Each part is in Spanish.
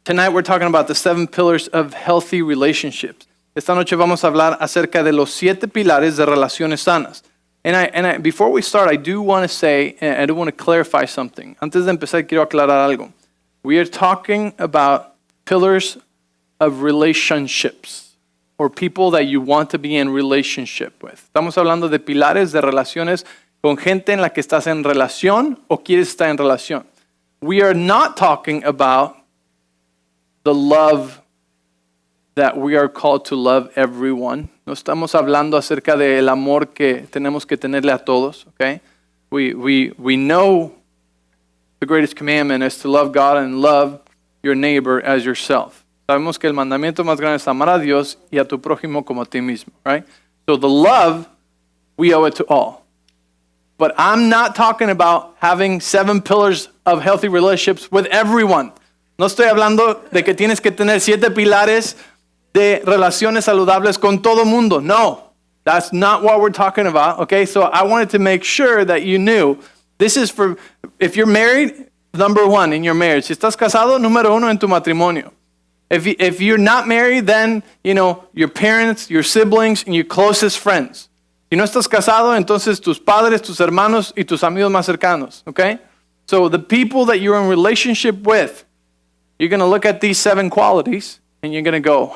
Tonight we're talking about the 7 pillars of healthy relationships. Esta noche vamos a hablar acerca de los 7 pilares de relaciones sanas. And before we start, I do want to say, and I do want to clarify something. Antes de empezar, quiero aclarar algo. We are talking about pillars of relationships, or people that you want to be in relationship with. Estamos hablando de pilares de relaciones con gente en la que estás en relación o quieres estar en relación. We are not talking about the love that we are called to love everyone. No estamos hablando acerca del amor que tenemos que tenerle a todos, okay? We know the greatest commandment is to love God and love your neighbor as yourself. Sabemos que el mandamiento más grande es amar a Dios y a tu prójimo como a ti mismo, right? So the love, we owe it to all. But I'm not talking about having 7 pillars of healthy relationships with everyone. No estoy hablando de que tienes que tener 7 pilares de relaciones saludables con todo mundo. No, that's not what we're talking about, okay? So I wanted to make sure that you knew this is for, if you're married, number 1 in your marriage. Si estás casado, número 1 en tu matrimonio. If you're not married, then, you know, your parents, your siblings, and your closest friends. Si no estás casado, entonces tus padres, tus hermanos, y tus amigos más cercanos, okay? So the people that you're in relationship with, you're going to look at these 7 qualities, and you're going to go,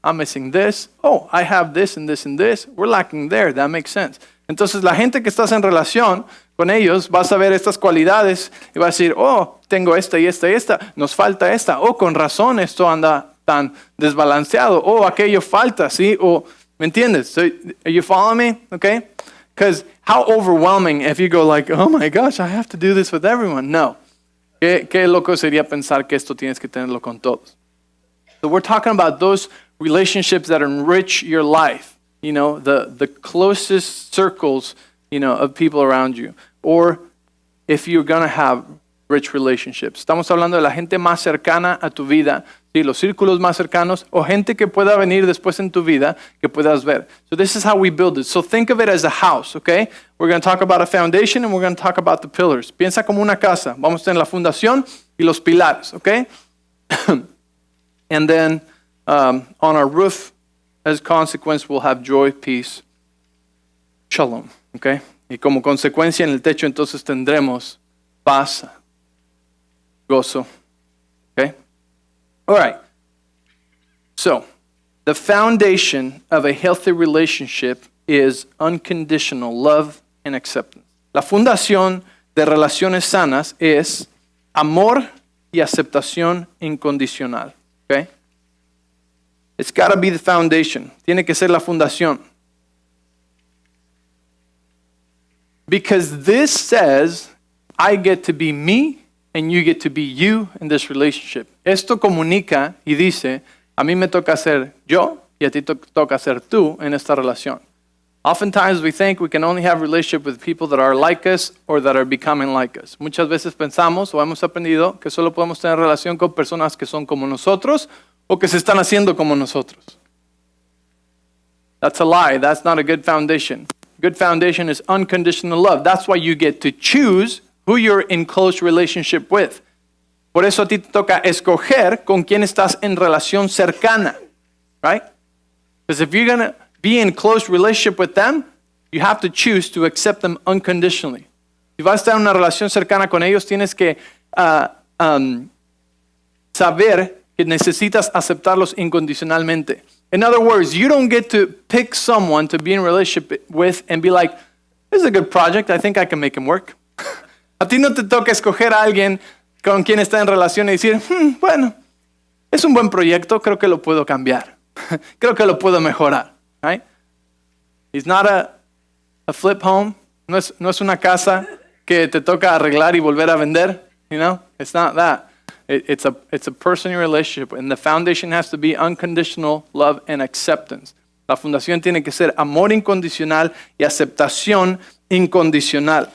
I'm missing this. Oh, I have this and this and this. We're lacking there. That makes sense. Entonces, la gente que estás en relación con ellos, vas a ver estas cualidades y vas a decir, oh, tengo esta y esta y esta. Nos falta esta. Oh, con razón esto anda tan desbalanceado. Oh, aquello falta, ¿sí? O, ¿me entiendes? So, are you following me? Okay? Because how overwhelming if you go like, oh my gosh, I have to do this with everyone. No. Qué loco sería pensar que esto tienes que tenerlo con todos. So we're talking about those relationships that enrich your life, you know, the closest circles, you know, of people around you. Or if you're going to have rich relationships. Estamos hablando de la gente más cercana a tu vida, ¿sí? Los círculos más cercanos o gente que pueda venir después en tu vida que puedas ver. So this is how we build it. So think of it as a house, okay? We're going to talk about a foundation and we're going to talk about the pillars. Piensa como una casa. Vamos a tener la fundación y los pilares, okay? And then on our roof, as a consequence, we'll have joy, peace, shalom, okay? Y como consecuencia en el techo entonces tendremos paz, gozo, okay? All right. So, the foundation of a healthy relationship is unconditional love and acceptance. La fundación de relaciones sanas es amor y aceptación incondicional. Okay? It's got to be the foundation. Tiene que ser la fundación. Because this says, I get to be me and you get to be you in this relationship. Esto comunica y dice, a mí me toca ser yo y a ti toca ser tú en esta relación. Oftentimes we think we can only have a relationship with people that are like us or that are becoming like us. Muchas veces pensamos o hemos aprendido que solo podemos tener relación con personas que son como nosotros o que se están haciendo como nosotros. That's a lie. That's not a good foundation. Good foundation is unconditional love. That's why you get to choose who you're in close relationship with. Por eso a ti te toca escoger con quién estás en relación cercana. Right? Because if you're going to be in close relationship with them, you have to choose to accept them unconditionally. Si vas a estar en una relación cercana con ellos, tienes que saber que necesitas aceptarlos incondicionalmente. In other words, you don't get to pick someone to be in a relationship with and be like, this is a good project, I think I can make him work. A ti no te toca escoger a alguien con quien está en relación y decir, bueno, es un buen proyecto, creo que lo puedo cambiar. Creo que lo puedo mejorar. Right? It's not a flip home. No es una casa que te toca arreglar y volver a vender. You know? It's not that. It's a personal relationship. And the foundation has to be unconditional love and acceptance. La fundación tiene que ser amor incondicional y aceptación incondicional.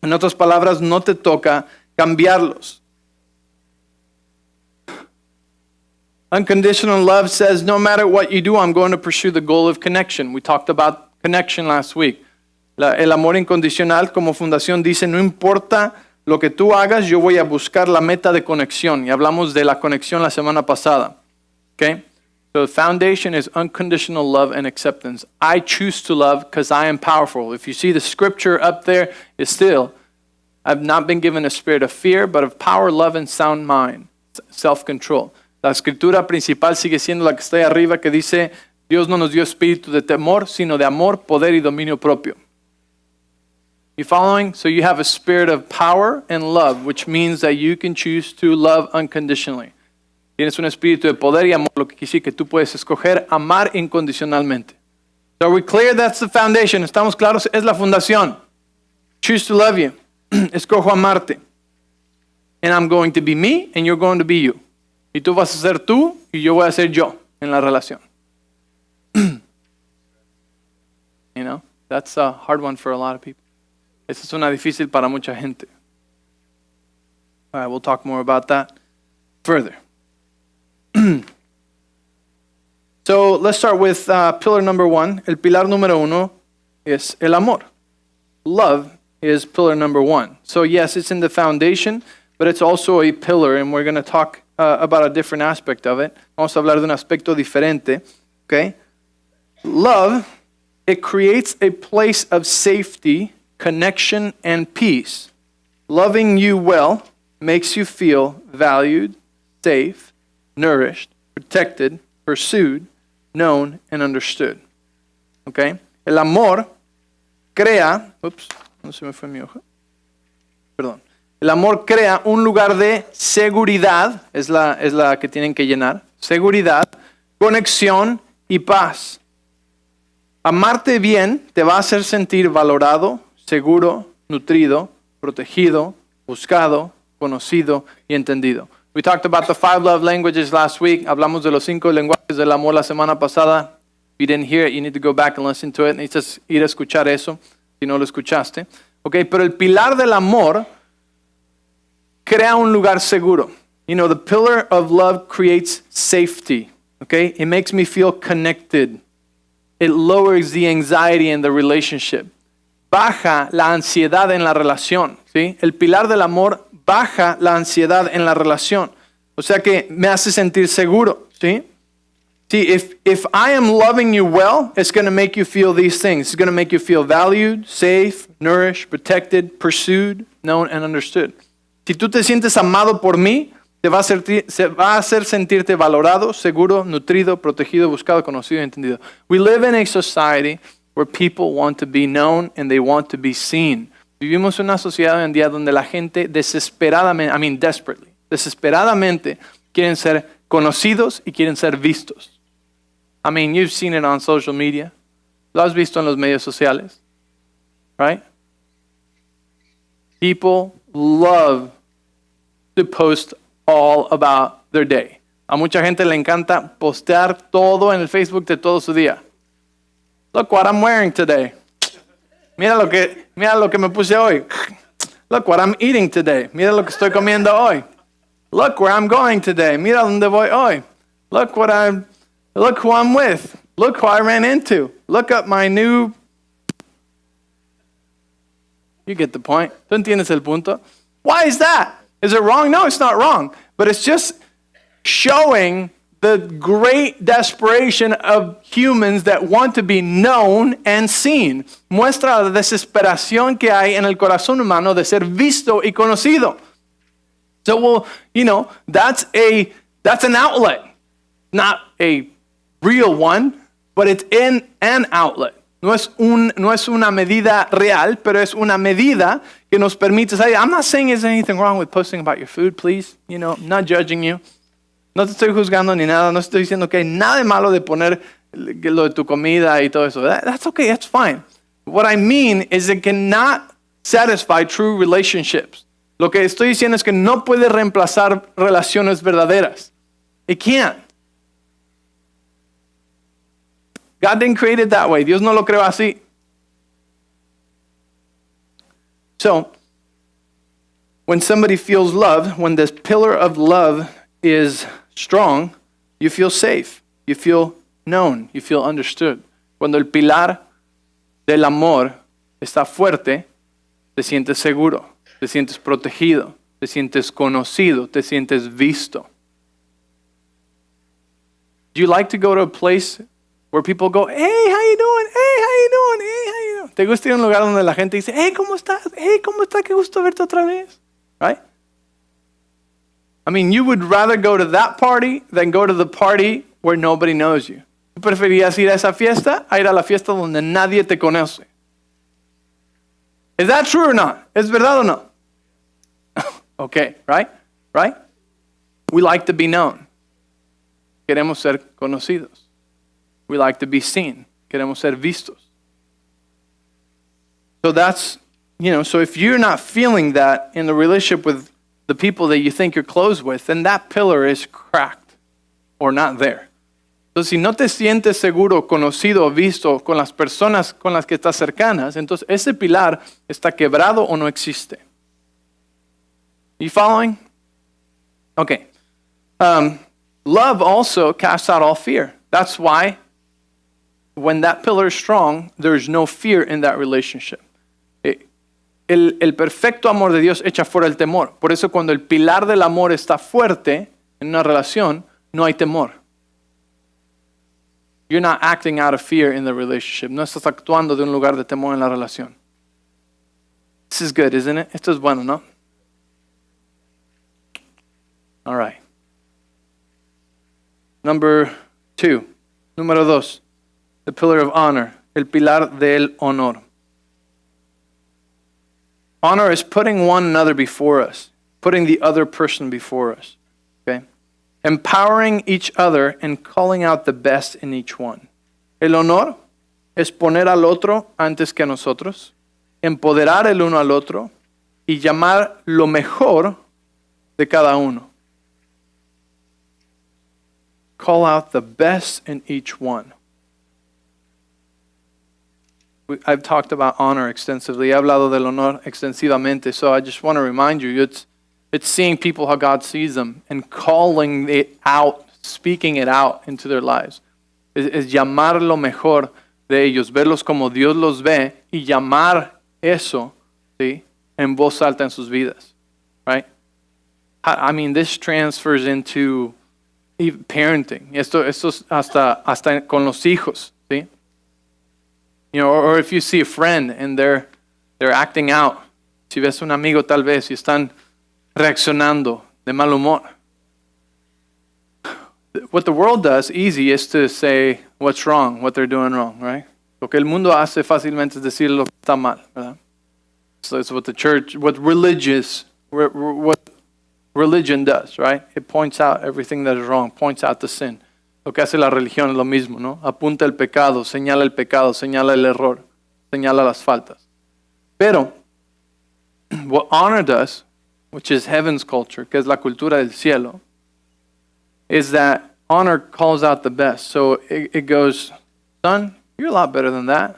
En otras palabras, no te toca cambiarlos. Unconditional love says, no matter what you do, I'm going to pursue the goal of connection. We talked about connection last week. El amor incondicional como fundación dice, no importa lo que tú hagas, yo voy a buscar la meta de conexión. Y hablamos de la conexión la semana pasada. Okay? So the foundation is unconditional love and acceptance. I choose to love because I am powerful. If you see the scripture up there, it's still, I've not been given a spirit of fear, but of power, love, and sound mind. Self-control. La escritura principal sigue siendo la que está ahí arriba, que dice, Dios no nos dio espíritu de temor, sino de amor, poder y dominio propio. You following? So you have a spirit of power and love, which means that you can choose to love unconditionally. Tienes un espíritu de poder y amor, lo que quiere decir que tú puedes escoger amar incondicionalmente. So are we clear? That's the foundation. ¿Estamos claros? Es la fundación. Choose to love you. Escojo amarte. And I'm going to be me and you're going to be you. Y tú vas a ser tú y yo voy a ser yo en la relación. You know, that's a hard one for a lot of people. Esa es una difícil para mucha gente. All right, we'll talk more about that further. So let's start with pillar number 1. El pilar número 1 es el amor. Love is pillar number 1. So yes, it's in the foundation, but it's also a pillar, and we're going to talk about a different aspect of it. Vamos a hablar de un aspecto diferente. Okay? Love, it creates a place of safety, connection, and peace. Loving you well makes you feel valued, safe, nourished, protected, pursued, known, and understood. Okay? El amor crea, no se me fue mi hoja. Perdón. El amor crea un lugar de seguridad, es la que tienen que llenar, seguridad, conexión y paz. Amarte bien te va a hacer sentir valorado, seguro, nutrido, protegido, buscado, conocido y entendido. We talked about the 5 love languages last week. Hablamos de los 5 lenguajes del amor la semana pasada. If you didn't hear it, you need to go back and listen to it. Necesitas ir a escuchar eso, si no lo escuchaste. Okay, pero el pilar del amor crea un lugar seguro. You know, the pillar of love creates safety. Okay, it makes me feel connected. It lowers the anxiety in the relationship. Baja la ansiedad en la relación. ¿Sí? El pilar del amor baja la ansiedad en la relación. O sea que me hace sentir seguro. ¿Sí? See, if I am loving you well, it's going to make you feel these things. It's going to make you feel valued, safe, nourished, protected, pursued, known, and understood. Si tú te sientes amado por mí, se va a hacer sentirte valorado, seguro, nutrido, protegido, buscado, conocido y entendido. We live in a society where people want to be known and they want to be seen. Vivimos en una sociedad hoy en día donde la gente desesperadamente quieren ser conocidos y quieren ser vistos. You've seen it on social media. Lo has visto en los medios sociales. Right? People love to post all about their day. A mucha gente le encanta postear todo en el Facebook de todo su día. Look what I'm wearing today. Mira lo que me puse hoy. Look what I'm eating today. Mira lo que estoy comiendo hoy. Look where I'm going today. Mira dónde voy hoy. Look who I'm with. Look who I ran into. Look up my new. You get the point. ¿Tú entiendes el punto? Why is that? Is it wrong? No, it's not wrong. But it's just showing the great desperation of humans that want to be known and seen. Muestra la desesperación que hay en el corazón humano de ser visto y conocido. So, well, that's an outlet. Not a real one, but it's an outlet. No es una medida real, pero es una medida que nos permite say, I'm not saying there's anything wrong with posting about your food, please. I'm not judging you. No te estoy juzgando ni nada. No estoy diciendo que hay nada de malo de poner lo de tu comida y todo eso. That's okay, that's fine. What I mean is it cannot satisfy true relationships. Lo que estoy diciendo es que no puede reemplazar relaciones verdaderas. It can't. God didn't create it that way. Dios no lo creó así. So, when somebody feels love, when this pillar of love is strong, you feel safe. You feel known. You feel understood. Cuando el pilar del amor está fuerte, te sientes seguro. te sientes protegido, te sientes conocido, te sientes visto. Do you like to go to a place where people go, hey, how you doing? Hey, how you doing? Hey, how you doing? ¿Te gusta ir a un lugar donde la gente dice, hey, ¿cómo estás? Hey, ¿cómo estás? Qué gusto verte otra vez. Right? I mean, you would rather go to that party than go to the party where nobody knows you. ¿Tú preferías ir a esa fiesta a ir a la fiesta donde nadie te conoce? Is that true or not? ¿Es verdad o no? Okay, right? Right? We like to be known. Queremos ser conocidos. We like to be seen. Queremos ser vistos. So that's, so if you're not feeling that in the relationship with the people that you think you're close with, then that pillar is cracked or not there. Entonces, si no te sientes seguro, conocido, visto con las personas con las que estás cercanas, entonces ese pilar está quebrado o no existe. You following? Okay. Love also casts out all fear. That's why when that pillar is strong, there's no fear in that relationship. El perfecto amor de Dios echa fuera el temor. Por eso cuando el pilar del amor está fuerte en una relación, no hay temor. You're not acting out of fear in the relationship. No estás actuando de un lugar de temor en la relación. This is good, isn't it? Esto es bueno, ¿no? All right. Número 2, the pillar of honor, el pilar del honor. Honor is putting one another before us, putting the other person before us, okay? Empowering each other and calling out the best in each one. El honor es poner al otro antes que a nosotros, empoderar el uno al otro y llamar lo mejor de cada uno. Call out the best in each one. I've talked about honor extensively. He hablado del honor extensivamente. So I just want to remind you, it's seeing people how God sees them and calling it out, speaking it out into their lives. Es llamar lo mejor de ellos, verlos como Dios los ve y llamar eso, ¿sí? En voz alta en sus vidas. Right? I mean, this transfers into parenting. Esto es hasta con los hijos, ¿sí? Or if you see a friend and they're acting out. Si ves un amigo tal vez y están reaccionando de mal humor. What the world does easy is to say what's wrong, what they're doing wrong, right? Lo que el mundo hace fácilmente es decir lo que está mal, ¿verdad? So it's what the church, what religion does, right? It points out everything that is wrong, points out the sin. Lo que hace la religión es lo mismo, ¿no? Apunta el pecado, señala el error, señala las faltas. Pero, what honor does, which is heaven's culture, que es la cultura del cielo, is that honor calls out the best. So it goes, son, you're a lot better than that.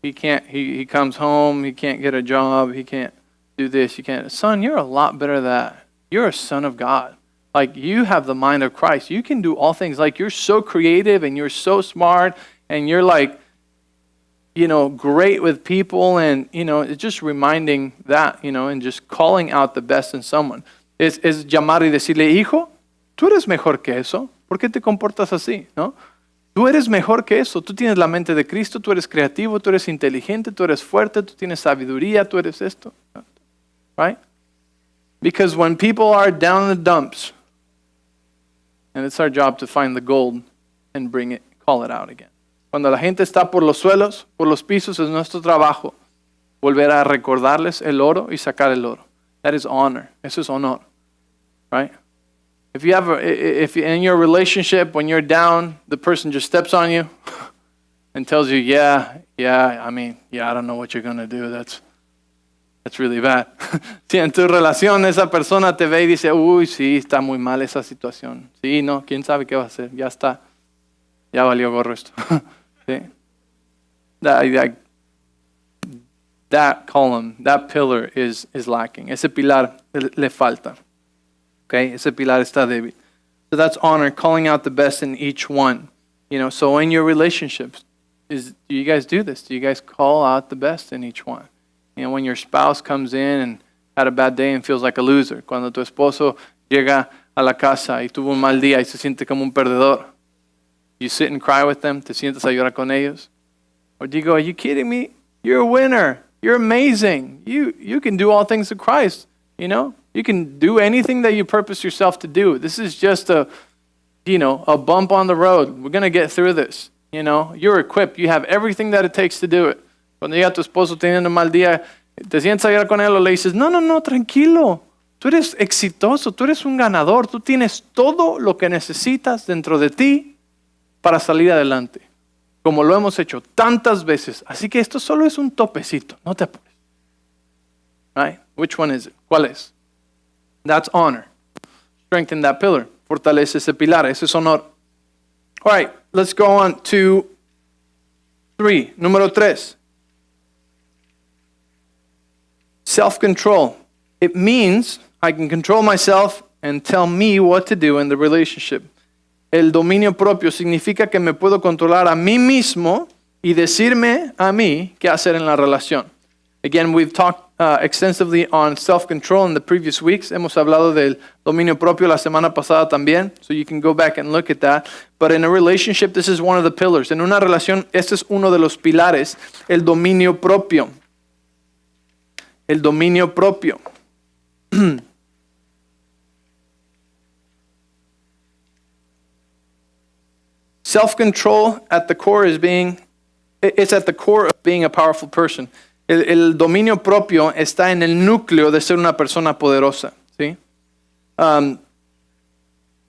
He comes home, he can't get a job, he can't do this, you can't. Son, you're a lot better than that. You're a son of God. Like, you have the mind of Christ. You can do all things. Like, you're so creative and you're so smart and you're like, great with people and, it's just reminding that, and just calling out the best in someone. Es llamar y decirle, hijo, tú eres mejor que eso. ¿Por qué te comportas así? ¿No? Tú eres mejor que eso. Tú tienes la mente de Cristo, tú eres creativo, tú eres inteligente, tú eres fuerte, tú tienes sabiduría, tú eres esto. Right? Because when people are down in the dumps, and it's our job to find the gold and call it out again. Cuando la gente está por los suelos, por los pisos, es nuestro trabajo volver a recordarles el oro y sacar el oro. That is honor. Eso es honor. Right? If in your relationship, when you're down, the person just steps on you and tells you, I don't know what you're going to do. That's really bad. Si en tu relación esa persona te ve y dice, uy, sí, está muy mal esa situación. Sí, no, quién sabe qué va a hacer. Ya está. Ya valió gorro esto. ¿Sí? That column, that pillar is lacking. Ese pilar le falta. Okay? Ese pilar está débil. So that's honor, calling out the best in each one. So in your relationships, do you guys do this? Do you guys call out the best in each one? You know, when your spouse comes in and had a bad day and feels like a loser. Cuando tu esposo llega a la casa y tuvo un mal día y se siente como un perdedor. You sit and cry with them, te sientas a llorar con ellos. Or do you go, are you kidding me? You're a winner. You're amazing. You can do all things through Christ, you know? You can do anything that you purpose yourself to do. This is just a bump on the road. We're going to get through this, you know? You're equipped. You have everything that it takes to do it. Cuando llega tu esposo teniendo un mal día, te sientas a llorar con él o le dices, no, tranquilo. Tú eres exitoso, tú eres un ganador. Tú tienes todo lo que necesitas dentro de ti para salir adelante. Como lo hemos hecho tantas veces. Así que esto solo es un topecito. No te apures. Right? Which one is it? ¿Cuál es? That's honor. Strengthen that pillar. Fortalece ese pilar. Ese es honor. All right, let's go on to 3. Número 3. Self-control. It means I can control myself and tell me what to do in the relationship. El dominio propio significa que me puedo controlar a mí mismo y decirme a mí qué hacer en la relación. Again, we've talked extensively on self-control in the previous weeks. Hemos hablado del dominio propio la semana pasada también, so you can go back and look at that. But in a relationship, this is one of the pillars. En una relación, este es uno de los pilares, el dominio propio. El dominio propio. Self-control at the core it's at the core of being a powerful person. El dominio propio está en el núcleo de ser una persona poderosa. ¿Sí?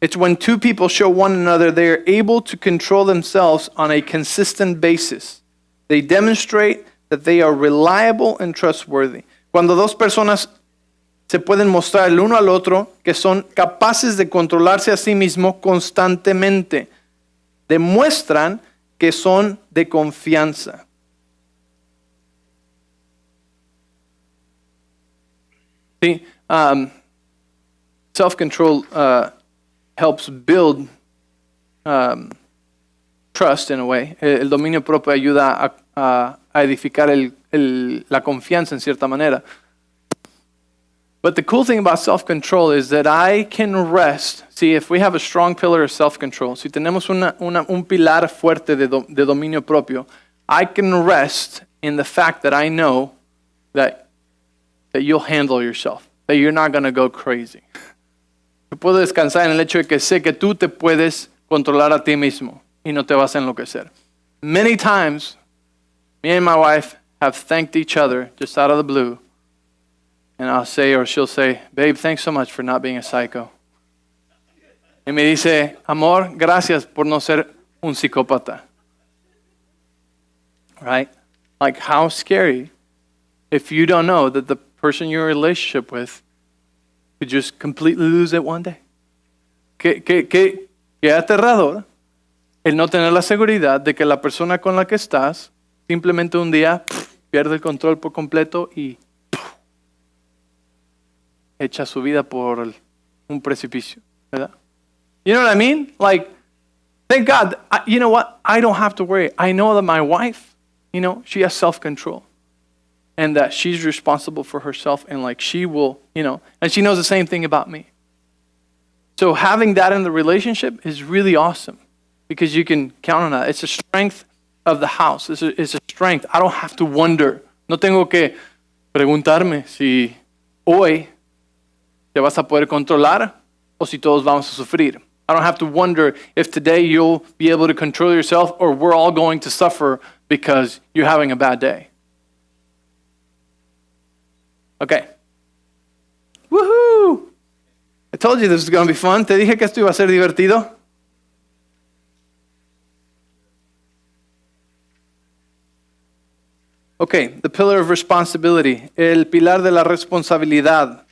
It's when two people show one another they are able to control themselves on a consistent basis. They demonstrate that they are reliable and trustworthy. Cuando dos personas se pueden mostrar el uno al otro que son capaces de controlarse a sí mismos constantemente. Demuestran que son de confianza. See, self-control helps build trust in a way. El dominio propio ayuda a edificar la confianza en cierta manera. But the cool thing about self-control is that I can rest. See, if we have a strong pillar of self-control, si tenemos un pilar fuerte de dominio propio, I can rest in the fact that I know that you'll handle yourself, that you're not going to go crazy. Yo puedo descansar en el hecho de que sé que tú te puedes controlar a ti mismo y no te vas a enloquecer. Many times, me and my wife have thanked each other just out of the blue. And I'll say, or she'll say, babe, thanks so much for not being a psycho. Y me dice, amor, gracias por no ser un psicópata. Right? Like, how scary if you don't know that the person you're in a relationship with could just completely lose it one day. Qué aterrador el no tener la seguridad de que la persona con la que estás simplemente un día pierde el control por completo y echa su vida por un precipicio, ¿verdad? You know what I mean? Like, thank God, you know what? I don't have to worry. I know that my wife, you know, she has self-control. And that she's responsible for herself and like she will, you know, and she knows the same thing about me. So having that in the relationship is really awesome because you can count on that. It's a strength of the house. It's a strength. I don't have to wonder. No tengo que preguntarme si hoy te vas a poder controlar o si todos vamos a sufrir. I don't have to wonder if today you'll be able to control yourself or we're all going to suffer because you're having a bad day. Okay. Woohoo! I told you this was going to be fun. Te dije que esto iba a ser divertido. Okay, the pillar of responsibility. El pilar de la responsabilidad.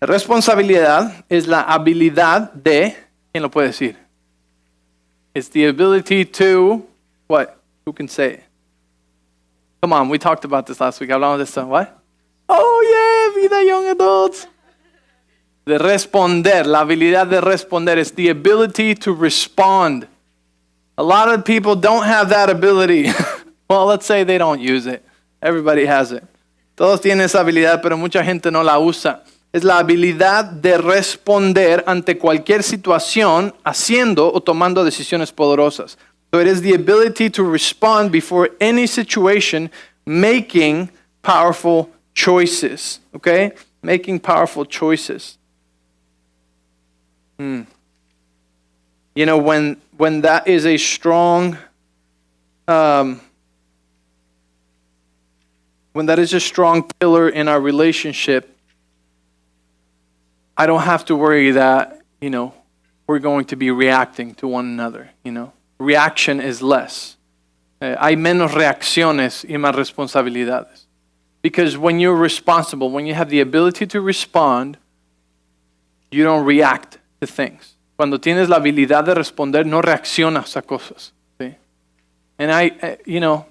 La responsabilidad es la habilidad de, ¿quién lo puede decir? It's the ability to, what? Who can say it? Come on, we talked about this last week. Hablamos de esto. What? Oh yeah, vida young adults. De responder, la habilidad de responder is the ability to respond. A lot of people don't have that ability. Well, let's say they don't use it. Everybody has it. Todos tienen esa habilidad, pero mucha gente no la usa. Es la habilidad de responder ante cualquier situación haciendo o tomando decisiones poderosas. So it is the ability to respond before any situation, making powerful choices. Okay? Making powerful choices. You know, when that is a strong, when that is a strong pillar in our relationship, I don't have to worry that, you know, we're going to be reacting to one another, you know. Reaction is less. Hay menos reacciones y más responsabilidades. Because when you're responsible, when you have the ability to respond, you don't react to things. Cuando tienes la habilidad de responder, no reaccionas a cosas. ¿Sí? And you know,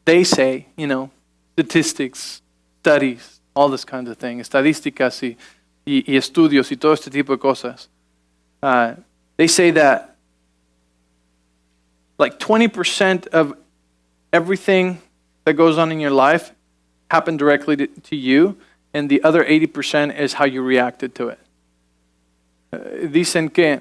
they say, you know, statistics, studies, all this kind of thing, estadísticas y estudios y todo este tipo de cosas. They say that like 20% of everything that goes on in your life happened directly to you, and the other 80% is how you reacted to it. Dicen que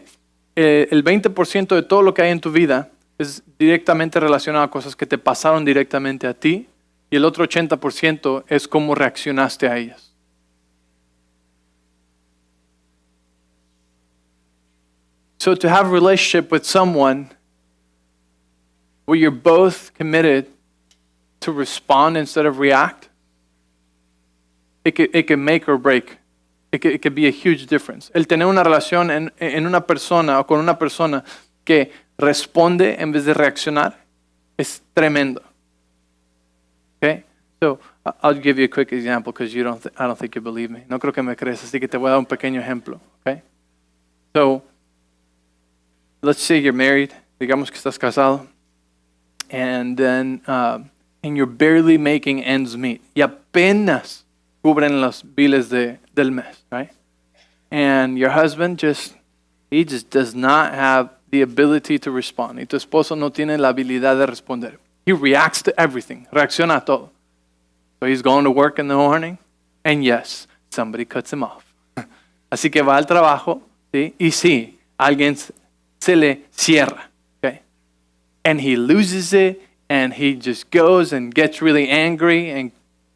el 20% de todo lo que hay en tu vida es directamente relacionado a cosas que te pasaron directamente a ti, y el otro 80% es cómo reaccionaste a ellas. So to have a relationship with someone where you're both committed to respond instead of react, it can make or break. It could be a huge difference. El tener una relación en una persona o con una persona que responde en vez de reaccionar es tremendo. Okay? So I'll give you a quick example because I don't think you believe me. No creo que me crees, así que te voy a dar un pequeño ejemplo. Okay? So let's say you're married, digamos que estás casado, and then and you're barely making ends meet. Y apenas cubren los biles del mes, right? And your husband he just does not have the ability to respond. Y tu esposo no tiene la habilidad de responder. He reacts to everything. Reacciona a todo. So he's going to work in the morning, and yes, somebody cuts him off. Así que va al trabajo, ¿sí? Y sí, alguien se le cierra, okay? And he loses it, and he just goes and gets really angry and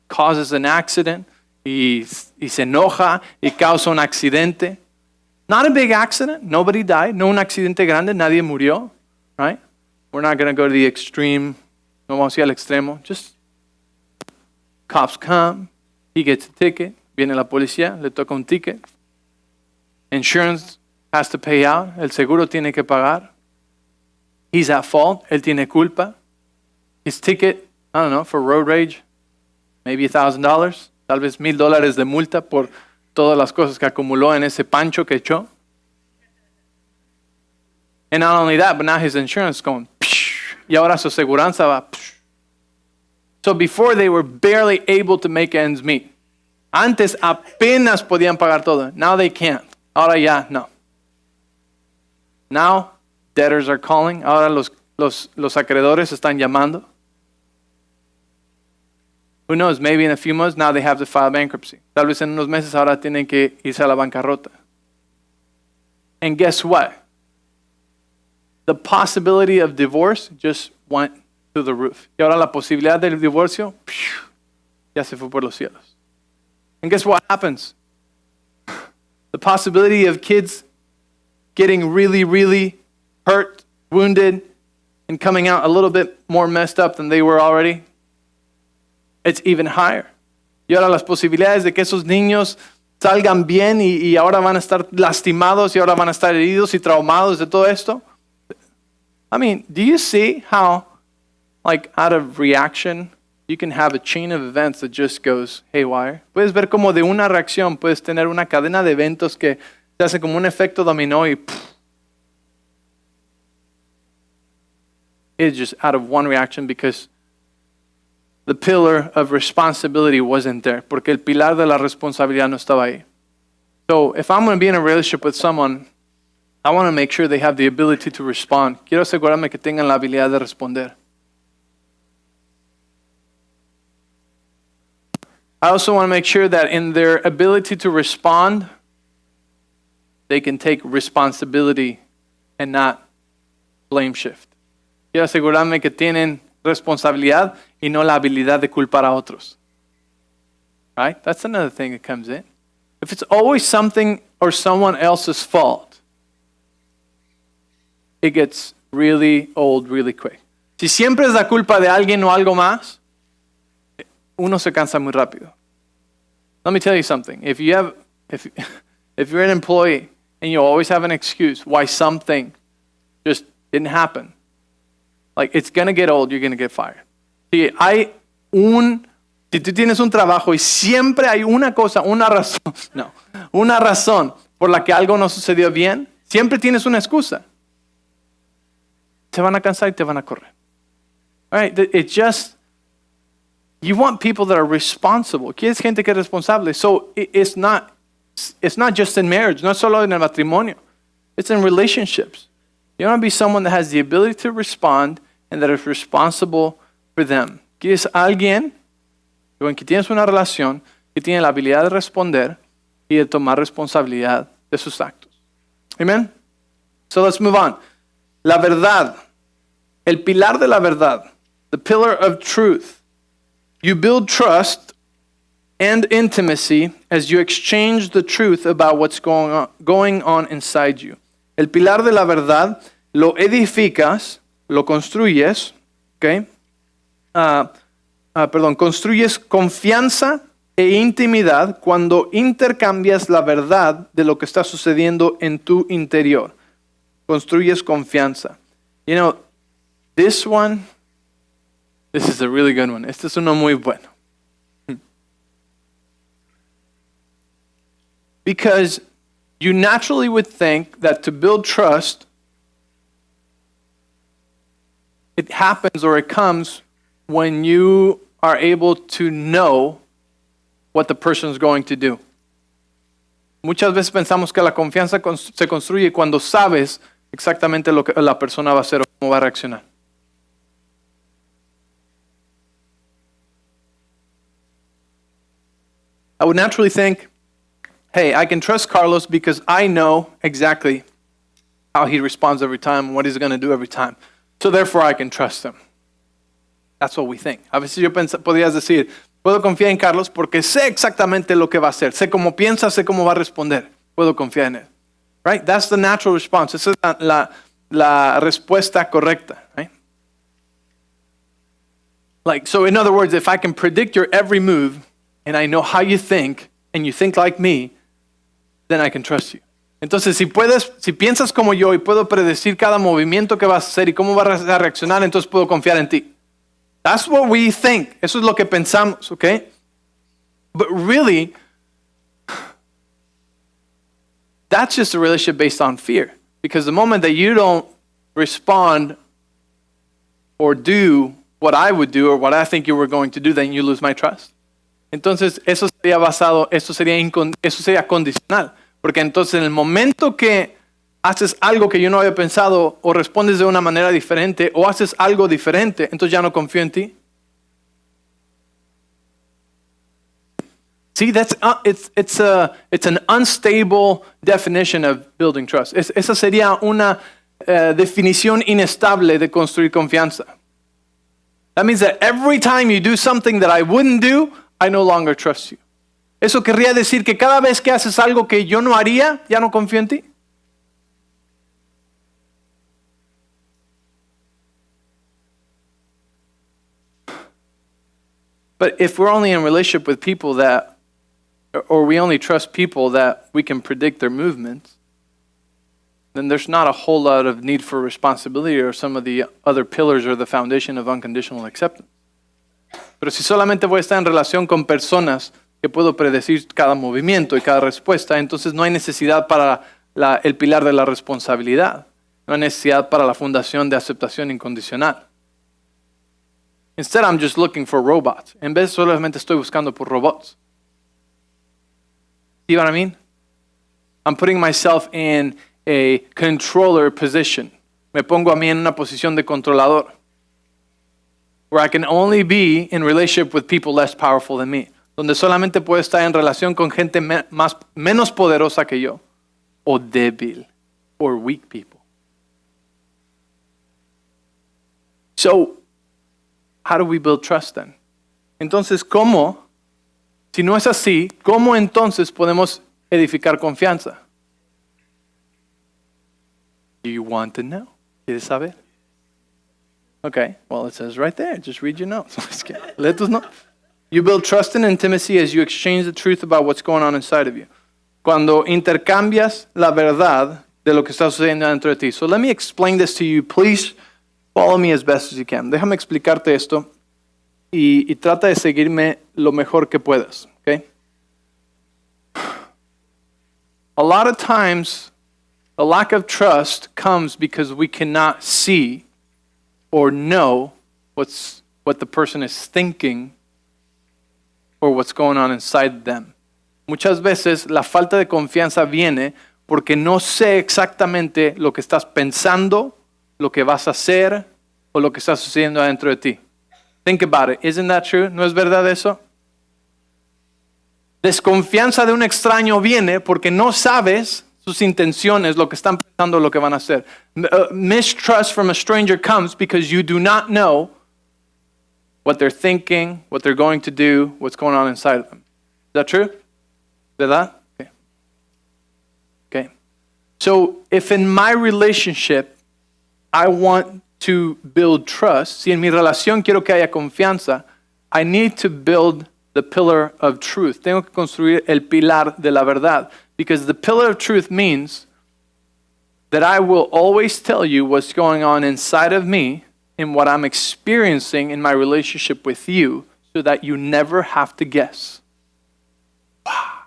causes an accident. Y se enoja y causa un accidente. Not a big accident. Nobody died. No un accidente grande. Nadie murió. Right? We're not going to go to the extreme. No vamos a ir al extremo. Just cops come. He gets a ticket. Viene la policía. Le toca un ticket. Insurance has to pay out. El seguro tiene que pagar. He's at fault. Él tiene culpa. His ticket, I don't know, for road rage, maybe $1,000. Tal vez $1,000 de multa por todas las cosas que acumuló en ese pancho que echó. And not only that, but now his insurance is going, psh, y ahora su aseguranza va. Psh. So before they were barely able to make ends meet. Antes apenas podían pagar todo. Now they can't. Ahora ya no. Now debtors are calling. Ahora los acreedores están llamando. Who knows, maybe in a few months now they have to file bankruptcy. Tal vez en unos meses ahora tienen que irse a la bancarrota. And guess what? The possibility of divorce just went through the roof. Y ahora la posibilidad del divorcio, ya se fue por los cielos. And guess what happens? The possibility of kids getting really, really hurt, wounded, and coming out a little bit more messed up than they were already, it's even higher. Y ahora las posibilidades de que esos niños salgan bien y ahora van a estar lastimados y ahora van a estar heridos y traumados de todo esto. I mean, do you see how, like, out of reaction, you can have a chain of events that just goes haywire? Puedes ver como de una reacción puedes tener una cadena de eventos que se hace como un efecto dominó y it's just out of one reaction because the pillar of responsibility wasn't there, porque el pilar de la responsabilidad no estaba ahí. So if I'm going to be in a relationship with someone I want to make sure they have the ability to respond. Quiero asegurarme que tengan la habilidad de responder. I also want to make sure that in their ability to respond, they can take responsibility and not blame shift. Quiero asegurarme que tienen responsabilidad y no la habilidad de culpar a otros. Right? That's another thing that comes in. If it's always something or someone else's fault, it gets really old really quick. Si siempre es la culpa de alguien o algo más, uno se cansa muy rápido. Let me tell you something. If you're an employee and you always have an excuse why something just didn't happen, like it's going to get old, you're going to get fired. Si tú tienes un trabajo y siempre hay una razón por la que algo no sucedió bien, siempre tienes una excusa. Te van a cansar y te van a correr. All right, it's just, you want people that are responsible. Quieres gente que es responsable. So it's not just in marriage, no es solo en el matrimonio. It's in relationships. You want to be someone that has the ability to respond and that is responsible for them. Quieres alguien con quien tienes una relación que tiene la habilidad de responder y de tomar responsabilidad de sus actos. Amen? So let's move on. La verdad. El pilar de la verdad. The pillar of truth. You build trust and intimacy as you exchange the truth about what's going on inside you. El pilar de la verdad lo edificas, lo construyes, ¿ok? Construyes confianza e intimidad cuando intercambias la verdad de lo que está sucediendo en tu interior. Construyes confianza. You know, this is a really good one. Este es uno muy bueno. Because you naturally would think that to build trust, it happens or it comes when you are able to know what the person is going to do. Muchas veces pensamos que la confianza se construye cuando sabes exactamente lo que la persona va a hacer o cómo va a reaccionar. I would naturally think, hey, I can trust Carlos because I know exactly how he responds every time, what he's going to do every time. So therefore I can trust him. That's what we think. A veces podrías decir, puedo confiar en Carlos porque sé exactamente lo que va a hacer. Sé cómo piensa, sé cómo va a responder. Puedo confiar en él. Right? That's the natural response. Esa es la respuesta correcta. Right? Like, so in other words, if I can predict your every move and I know how you think and you think like me, then I can trust you. Entonces, si piensas como yo y puedo predecir cada movimiento que vas a hacer y cómo vas a reaccionar, entonces puedo confiar en ti. That's what we think. Eso es lo que pensamos, okay? But really, that's just a relationship based on fear. Because the moment that you don't respond or do what I would do or what I think you were going to do, then you lose my trust. Entonces, eso sería condicional. Porque entonces en el momento que haces algo que yo no había pensado o respondes de una manera diferente o haces algo diferente, entonces ya no confío en ti. See, it's an unstable definition of building trust. Esa sería una definición inestable de construir confianza. That means that every time you do something that I wouldn't do, I no longer trust you. Eso querría decir que cada vez que haces algo que yo no haría, ya no confío en ti. But if we're only in relationship with people that, or we only trust people that we can predict their movements, then there's not a whole lot of need for responsibility or some of the other pillars or the foundation of unconditional acceptance. Pero si solamente voy a estar en relación con personas que puedo predecir cada movimiento y cada respuesta, entonces no hay necesidad para el pilar de la responsabilidad. No hay necesidad para la fundación de aceptación incondicional. Instead, I'm just looking for robots. En vez, solamente estoy buscando por robots. See what I mean? I'm putting myself in a controller position. Me pongo a mí en una posición de controlador. Where I can only be in relationship with people less powerful than me. Donde solamente puedo estar en relación con gente menos poderosa que yo. O débil. Or weak people. So, how do we build trust then? Entonces, ¿cómo? Si no es así, ¿cómo entonces podemos edificar confianza? Do you want to know? ¿Quieres saber? Okay, well, it says right there. Just read your notes. Let us know. You build trust and intimacy as you exchange the truth about what's going on inside of you. Cuando intercambias la verdad de lo que está sucediendo dentro de ti. So let me explain this to you. Please follow me as best as you can. Déjame explicarte esto y trata de seguirme lo mejor que puedas. Okay? A lot of times, a lack of trust comes because we cannot see or know what the person is thinking or what's going on inside them. Muchas veces la falta de confianza viene porque no sé exactamente lo que estás pensando, lo que vas a hacer o lo que está sucediendo adentro de ti. Think about it. Isn't that true? ¿No es verdad eso? Desconfianza de un extraño viene porque no sabes sus intenciones, lo que están pensando, lo que van a hacer. Mistrust from a stranger comes because you do not know what they're thinking, what they're going to do, what's going on inside of them. Is that true? ¿Verdad? Okay. So, if in my relationship I want to build trust, si en mi relación quiero que haya confianza, I need to build the pillar of truth. Tengo que construir el pilar de la verdad. Because the pillar of truth means that I will always tell you what's going on inside of me and what I'm experiencing in my relationship with you so that you never have to guess. Wow.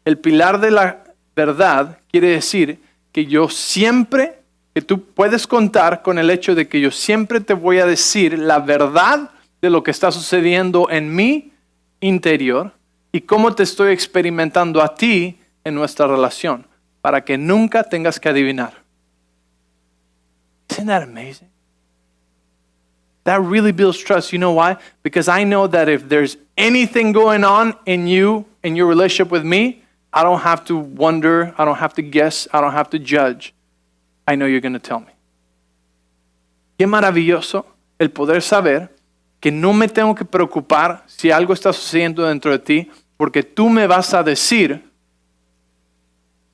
El pilar de la verdad quiere decir que que tú puedes contar con el hecho de que yo siempre te voy a decir la verdad de lo que está sucediendo en mi interior y cómo te estoy experimentando a ti en nuestra relación, para que nunca tengas que adivinar. Isn't that amazing? That really builds trust. You know why? Because I know that if there's anything going on in you, in your relationship with me, I don't have to wonder, I don't have to guess, I don't have to judge. I know you're going to tell me. Qué maravilloso el poder saber que no me tengo que preocupar si algo está sucediendo dentro de ti, porque tú me vas a decir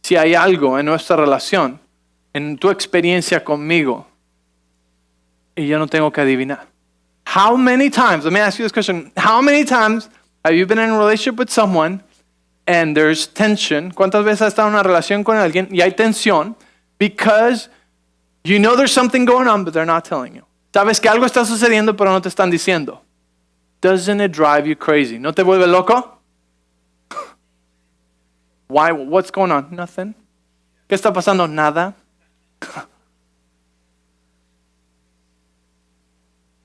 si hay algo en nuestra relación, en tu experiencia conmigo, y yo no tengo que adivinar. How many times, let me ask you this question, how many times have you been in a relationship with someone and there's tension? ¿Cuántas veces has estado en una relación con alguien y hay tensión? Because you know there's something going on, but they're not telling you. Sabes que algo está sucediendo, pero no te están diciendo. Doesn't it drive you crazy? ¿No te vuelve loco? Why? What's going on? Nothing. ¿Qué está pasando? Nada.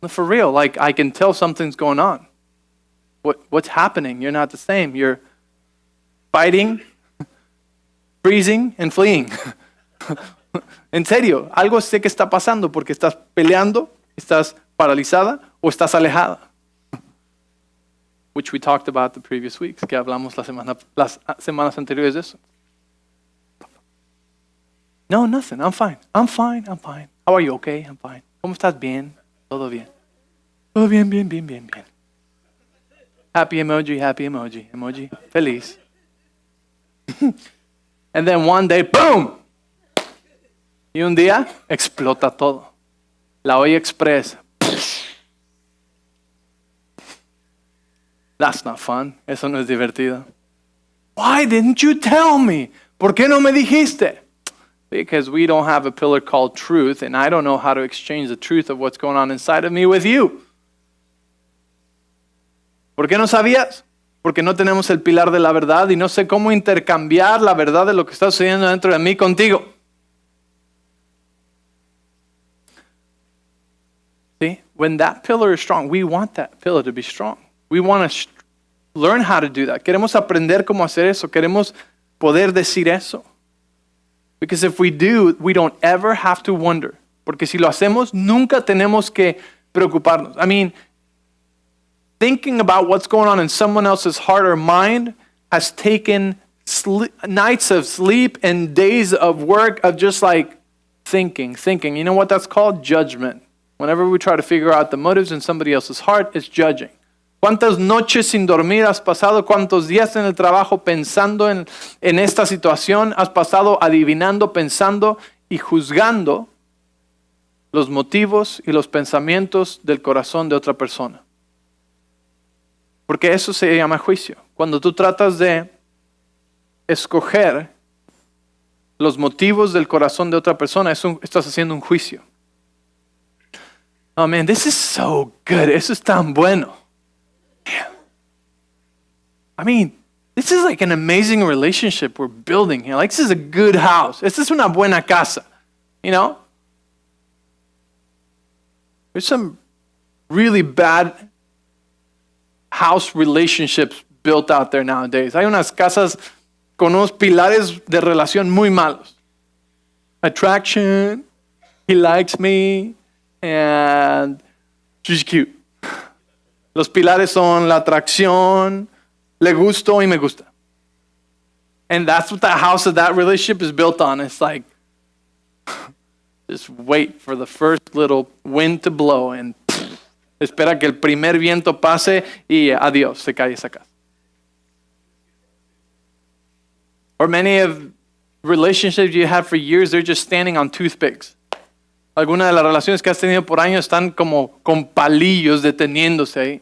For real, like I can tell something's going on. What's happening? You're not the same. You're fighting, freezing, and fleeing. En serio, algo sé que está pasando porque estás peleando, estás paralizada o estás alejada. Which we talked about the previous weeks, que hablamos las semanas anteriores de eso. No, nothing. I'm fine. I'm fine. How are you? Okay, I'm fine. ¿Cómo estás? Bien. Todo bien. Todo bien, bien, bien, bien, bien. Happy emoji. Emoji. Feliz. And then one day, boom! Y un día explota todo. La olla express. That's not fun. Eso no es divertido. Why didn't you tell me? ¿Por qué no me dijiste? Because we don't have a pillar called truth, and I don't know how to exchange the truth of what's going on inside of me with you. ¿Por qué no sabías? Porque no tenemos el pilar de la verdad y no sé cómo intercambiar la verdad de lo que está sucediendo dentro de mí contigo. See, when that pillar is strong, we want that pillar to be strong. We want to learn how to do that. Queremos aprender cómo hacer eso. Queremos poder decir eso. Because if we do, we don't ever have to wonder. Porque si lo hacemos, nunca tenemos que preocuparnos. I mean, thinking about what's going on in someone else's heart or mind has taken nights of sleep and days of work of just like thinking. You know what that's called? Judgment. Whenever we try to figure out the motives in somebody else's heart, it's judging. ¿Cuántas noches sin dormir has pasado? ¿Cuántos días en el trabajo pensando en esta situación? ¿Has pasado adivinando, pensando y juzgando los motivos y los pensamientos del corazón de otra persona? Porque eso se llama juicio. Cuando tú tratas de escoger los motivos del corazón de otra persona, estás haciendo un juicio. Oh man, this is so good. Eso es tan bueno. I mean, this is like an amazing relationship we're building here. Like, this is a good house. Esta es una buena casa. You know? There's some really bad house relationships built out there nowadays. Hay unas casas con unos pilares de relación muy malos. Attraction, he likes me, and she's cute. Los pilares son la atracción, le gusto y me gusta. And that's what the house of that relationship is built on. It's like, just wait for the first little wind to blow and espera que el primer viento pase y adiós, se cae esa casa. Or many of relationships you had for years, they're just standing on toothpicks. Algunas de las relaciones que has tenido por años están como con palillos deteniéndose ahí.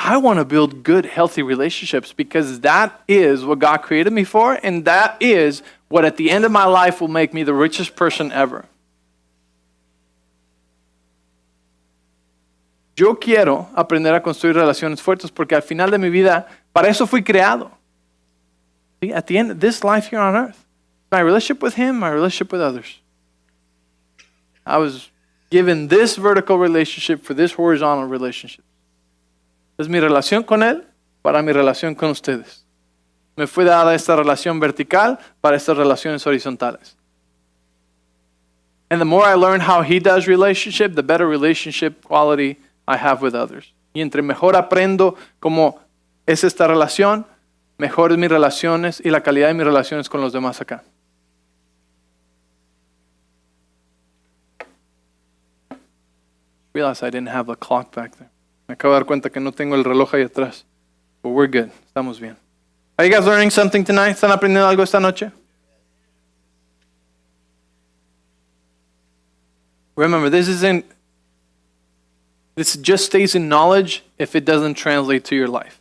I want to build good, healthy relationships because that is what God created me for, and that is what at the end of my life will make me the richest person ever. Yo quiero aprender a construir relaciones fuertes porque al final de mi vida, para eso fui creado. See, at the end of this life here on earth, my relationship with Him, my relationship with others. I was given this vertical relationship for this horizontal relationship. Es mi relación con Él para mi relación con ustedes. Me fue dada esta relación vertical para estas relaciones horizontales. And the more I learn how He does relationship, the better relationship quality I have with others. Y entre mejor aprendo cómo es esta relación, mejores mis relaciones y la calidad de mis relaciones con los demás acá. Realize I didn't have a clock back there. Me acabo de dar cuenta que no tengo el reloj ahí atrás. But we're good. Estamos bien. Are you guys learning something tonight? ¿Están aprendiendo algo esta noche? Remember, this just stays in knowledge if it doesn't translate to your life.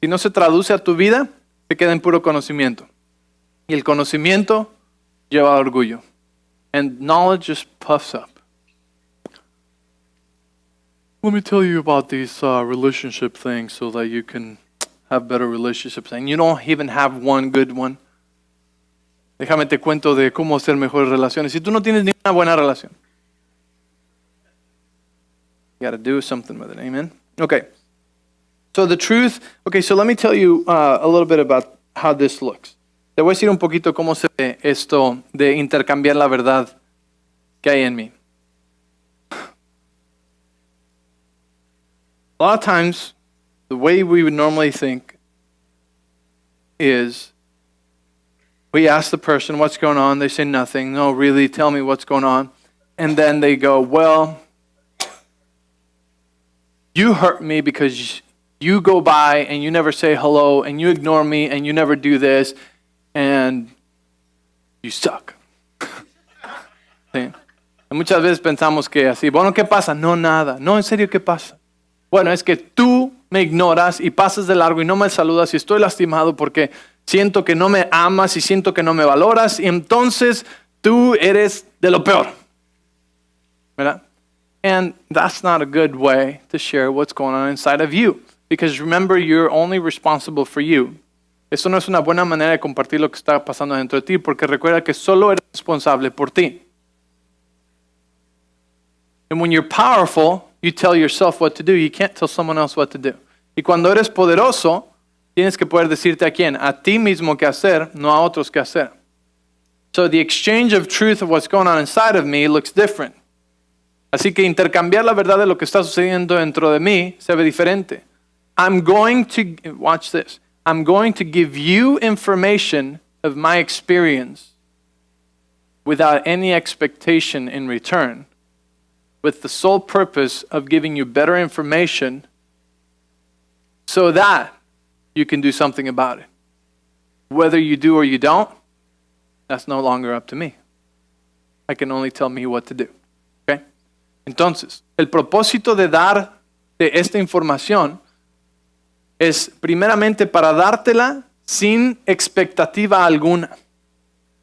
Si no se traduce a tu vida, se queda en puro conocimiento. Y el conocimiento lleva orgullo. And knowledge just puffs up. Let me tell you about these relationship things so that you can have better relationships. And you don't even have one good one. Déjame te cuento de cómo hacer mejores relaciones. Si tú no tienes ni una buena relación. You got to do something with it. Amen? Okay. So the truth, so let me tell you a little bit about how this looks. Te voy a decir un poquito cómo se ve esto de intercambiar la verdad que hay en mí. A lot of times, the way we would normally think is we ask the person, what's going on? They say nothing. No, really, tell me what's going on. And then they go, well, you hurt me because you go by and you never say hello and you ignore me and you never do this and you suck. ¿Sí? Y muchas veces pensamos que así, bueno, ¿qué pasa? No, nada. No, en serio, ¿qué pasa? Bueno, es que tú me ignoras y pasas de largo y no me saludas y estoy lastimado porque siento que no me amas y siento que no me valoras y entonces tú eres de lo peor. ¿Verdad? And that's not a good way to share what's going on inside of you. Because remember, you're only responsible for you. Eso no es una buena manera de compartir lo que está pasando dentro de ti porque recuerda que solo eres responsable por ti. And when you're powerful, you tell yourself what to do. You can't tell someone else what to do. Y cuando eres poderoso, tienes que poder decirte a quién, a ti mismo qué hacer, no a otros qué hacer. So the exchange of truth of what's going on inside of me looks different. Así que intercambiar la verdad de lo que está sucediendo dentro de mí se ve diferente. Watch this. I'm going to give you information of my experience without any expectation in return, with the sole purpose of giving you better information so that you can do something about it. Whether you do or you don't, that's no longer up to me. I can only tell me what to do. Okay? Entonces, el propósito de dar de esta información es primeramente para dártela sin expectativa alguna.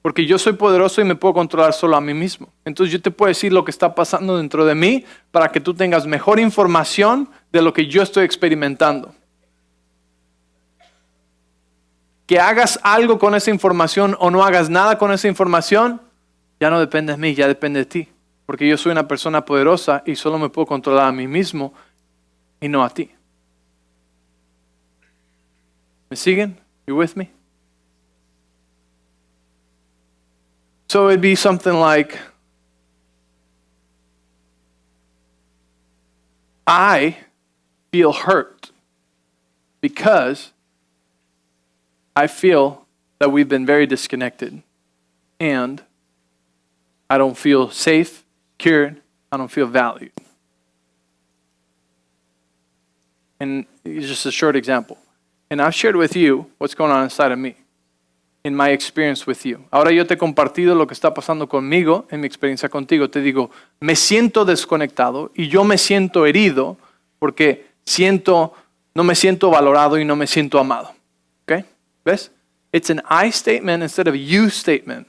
Porque yo soy poderoso y me puedo controlar solo a mí mismo. Entonces yo te puedo decir lo que está pasando dentro de mí para que tú tengas mejor información de lo que yo estoy experimentando. Que hagas algo con esa información o no hagas nada con esa información, ya no depende de mí, ya depende de ti. Porque yo soy una persona poderosa y solo me puedo controlar a mí mismo y no a ti. ¿Me siguen? You with me? So it'd be something like, I feel hurt because I feel that we've been very disconnected and I don't feel safe, secured, I don't feel valued. And it's just a short example. And I've shared with you what's going on inside of me, in my experience with you. Ahora yo te he compartido lo que está pasando conmigo en mi experiencia contigo. Te digo, me siento desconectado y yo me siento herido porque no me siento valorado y no me siento amado. ¿Ok? ¿Ves? It's an I statement instead of a you statement.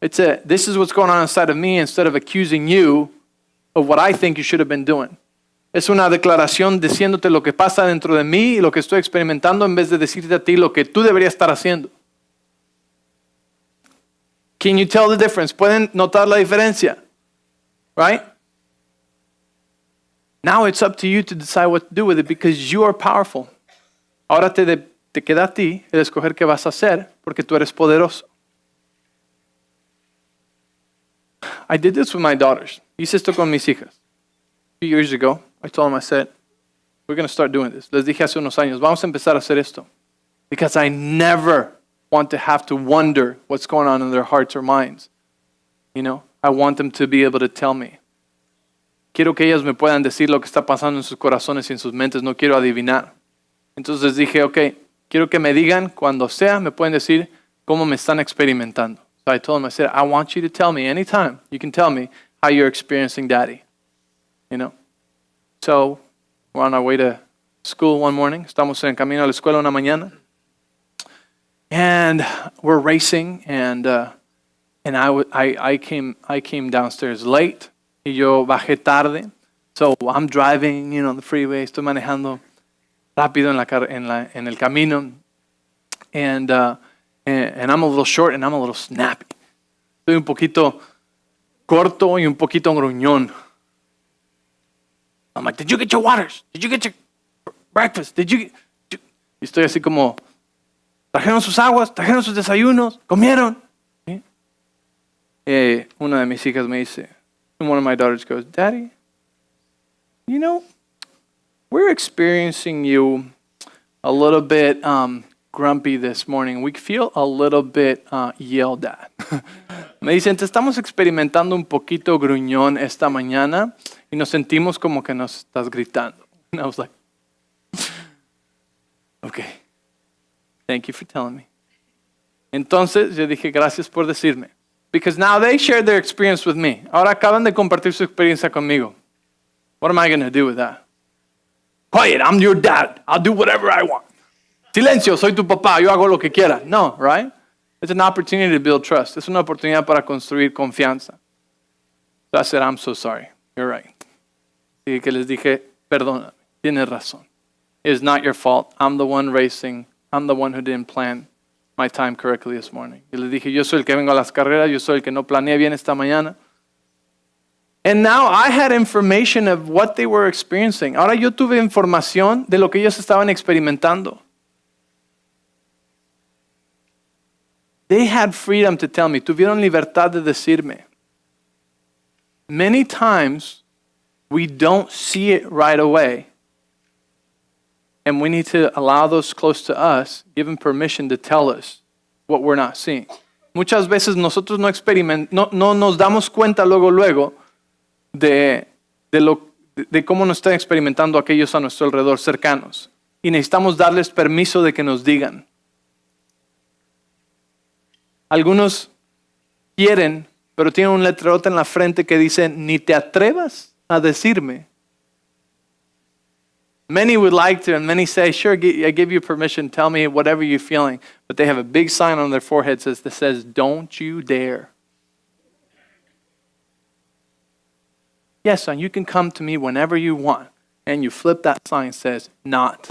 This is what's going on inside of me instead of accusing you of what I think you should have been doing. Es una declaración diciéndote lo que pasa dentro de mí y lo que estoy experimentando en vez de decirte a ti lo que tú deberías estar haciendo. Can you tell the difference? ¿Pueden notar la diferencia? Right? Now it's up to you to decide what to do with it because you are powerful. Ahora te queda a ti el escoger qué vas a hacer porque tú eres poderoso. I did this with my daughters. Hice esto con mis hijas. A few years ago, I told them, I said, we're going to start doing this. Les dije hace unos años, vamos a empezar a hacer esto. Because I never want to have to wonder what's going on in their hearts or minds. You know, I want them to be able to tell me. Quiero que ellas me puedan decir lo que está pasando en sus corazones y en sus mentes. No quiero adivinar. Entonces dije, okay, quiero que me digan cuando sea, me pueden decir cómo me están experimentando. So I told them, I said, I want you to tell me anytime. You can tell me how you're experiencing Daddy. You know? So we're on our way to school one morning. Estamos en camino a la escuela una mañana. And we're racing, and I came downstairs late, y yo bajé tarde. So I'm driving, the freeway. Estoy manejando rápido en el camino, and I'm a little short and I'm a little snappy. Estoy un poquito corto y un poquito gruñón. I'm like, did you get your waters? Did you get your breakfast? Y estoy así como, trajeron sus aguas, trajeron sus desayunos, comieron. ¿Sí? Una de mis hijas me dice, and one of my daughters goes, Daddy, we're experiencing you a little bit grumpy this morning. We feel a little bit yelled at. Me dicen, te estamos experimentando un poquito gruñón esta mañana y nos sentimos como que nos estás gritando. And I was like, okay, thank you for telling me. Entonces yo dije, gracias por decirme. Because now they shared their experience with me. Ahora acaban de compartir su experiencia conmigo. What am I going to do with that? Quiet, I'm your dad. I'll do whatever I want. Silencio, soy tu papá, yo hago lo que quiera. No, right? It's an opportunity to build trust. Es una oportunidad para construir confianza. So I said, I'm so sorry. You're right. Y que les dije, perdóname, tienes razón. It's not your fault. I'm the one racing. I'm the one who didn't plan my time correctly this morning. Y les dije, yo soy el que vengo a las carreras, yo soy el que no planeé bien esta mañana. And now I had information of what they were experiencing. Ahora yo tuve información de lo que ellos estaban experimentando. They had freedom to tell me. Tuvieron libertad de decirme. Many times, we don't see it right away. And we need to allow those close to us, give them permission to tell us what we're not seeing. Muchas veces nosotros no nos damos cuenta luego de cómo nos están experimentando aquellos a nuestro alrededor cercanos. Y necesitamos darles permiso de que nos digan. Algunos quieren, pero tienen un letrerote en la frente que dice, ni te atrevas a decirme. Many would like to, and many say, sure, I give you permission, tell me whatever you're feeling. But they have a big sign on their forehead that says, don't you dare. Yes, son, you can come to me whenever you want. And you flip that sign and says, not.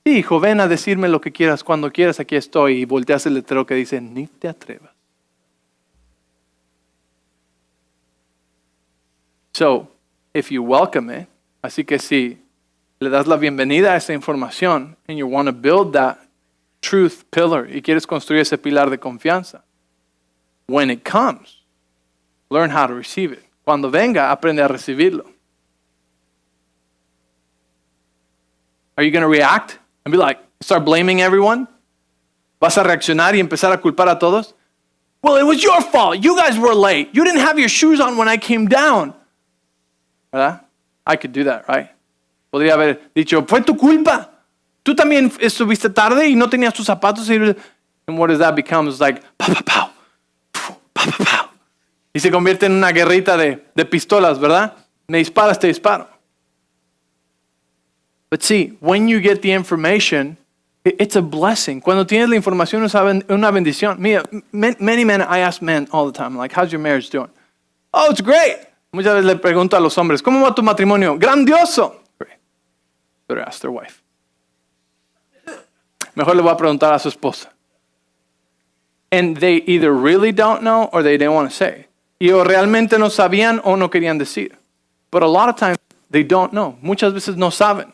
Sí, hijo, ven a decirme lo que quieras, cuando quieras, aquí estoy. Y volteas el letrero que dice, ni te atrevas. So, if you welcome it, así que si le das la bienvenida a esa información, and you want to build that truth pillar, y quieres construir ese pilar de confianza, when it comes, learn how to receive it. Cuando venga, aprende a recibirlo. Are you going to react and be like, start blaming everyone? ¿Vas a reaccionar y empezar a culpar a todos? Well, it was your fault. You guys were late. You didn't have your shoes on when I came down. ¿Verdad? I could do that, right? Podría haber dicho, fue tu culpa. Tú también estuviste tarde y no tenías tus zapatos. And what does that become? It's like, pow, pow, pow, pow, pow, pow. Y se convierte en una guerrita de pistolas, ¿verdad? Me disparas, te disparo. But see, when you get the information, it's a blessing. Cuando tienes la información es una bendición. Mira, many men, I ask men all the time, like, how's your marriage doing? Oh, it's great. Muchas veces le pregunto a los hombres, ¿cómo va tu matrimonio? Grandioso. Great. Better ask their wife. Mejor le voy a preguntar a su esposa. And they either really don't know or they don't want to say. Y o realmente no sabían o no querían decir. But a lot of times they don't know. Muchas veces no saben.